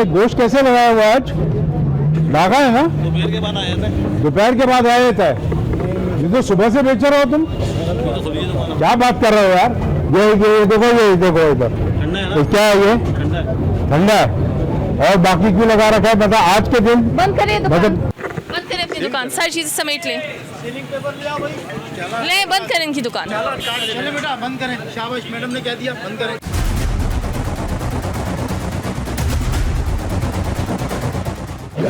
गोश्त कैसे लगाया हुआ है आज? लागा है ना? दोपहर के बाद आया था। दोपहर के बाद आया था। ये तो सुबह से बेच रहे हो तुम, क्या बात कर रहे हो यार? ये देखो इधर ठंडा है ना? क्या है ये? ठंडा है। ठंडा है। और बाकी क्यों लगा रखा है? बता आज के दिन बंद करें दुकान, मतलब बंद करें अपनी दुकान, सारी चीजें समेट लें, ले बंद करें इनकी दुकान। चले बेटा बंद करें, शाबाश मैडम ने कह दिया बंद करें।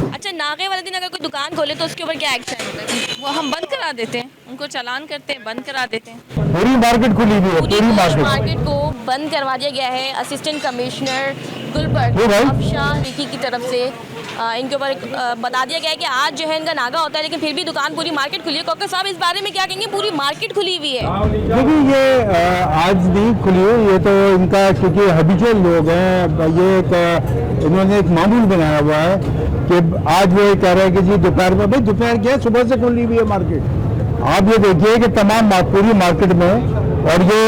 अच्छा, नागे वाले दिन अगर कोई दुकान खोले तो उसके ऊपर क्या एक्शन होता है? वो हम बंद करा देते हैं, उनको चालान करते हैं, बंद करा देते हैं। पूरी मार्केट खुली हुई है, पूरी पूरी मार्केट। मार्केट को बंद करवा दिया गया है असिस्टेंट कमिश्नर गुलबर्ग क्यों भाई? अफशान रिकी की तरफ से। इनके ऊपर बता दिया गया है कि आज जो है इनका नागा होता है, लेकिन फिर भी दुकान पूरी मार्केट खुली है। कॉकर साहब, इस बारे में क्या कहेंगे? पूरी मार्केट खुली हुई है। देखिए ये आज नहीं खुली हुई, ये तो इनका क्योंकि हैबिचुअल लोग हैं, ये इन्होंने एक मामूल बनाया हुआ है कि आज वो कह रहे हैं कि जी दोपहर में, भाई दोपहर क्या है, सुबह से खुली हुई है मार्केट। आप ये देखिए कि तमाम पूरी मार्केट में, और ये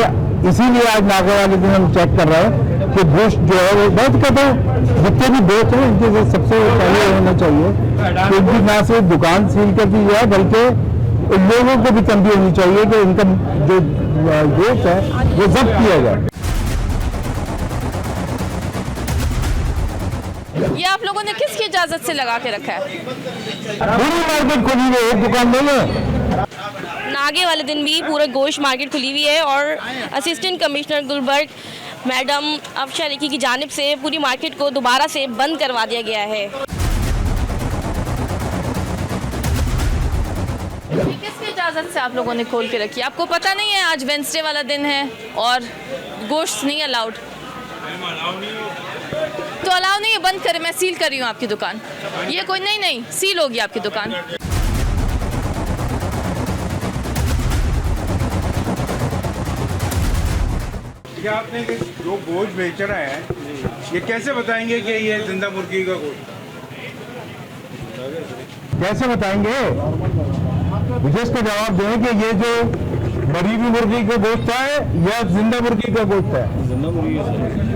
इसीलिए आज नागा वाले दिन हम चेक कर रहे हैं कि गोश्त जो है वो बहुत कहते हैं जितने भी दोस्त हैं इनके से सबसे पहले होना चाहिए क्योंकि ना सिर्फ दुकान सील कर दी जाए बल्कि उन लोगों को भी तंबी होनी चाहिए कि इनका जो गोश्त है वो जब्त किया जाए। ये आप लोगों ने किसकी इजाजत से लगा के रखा है? पूरी मार्केट खुली हुई है, एक दुकान ले लें। नागे वाले दिन भी पूरा गोश्त मार्केट खुली हुई है और assistant commissioner Gulberg madam Afshan Riki की जानिब से पूरी मार्केट को दोबारा से बंद करवा दिया गया है। किसकी इजाज़त से आप लोगों ने खोल के रखी? आपको पता नहीं है आज वेंसडे वाला दिन है और गोश्त नहीं अलाउड? तो अलाउ नहीं है, बंद करें। मैं सील कर रही हूँ आपकी दुकान। ये कोई नहीं, सील होगी आपकी दुकान। क्या आपने जो गोश्त बेच रहे हैं ये कैसे बताएंगे कि ये जिंदा मुर्गी का गोश्त? कैसे बताएंगे? मुझे इसका जवाब दें कि ये जो मरी हुई मुर्गी का गोश्त है या जिंदा मुर्गी का गोश्त है? जिंदा मुर्गी है।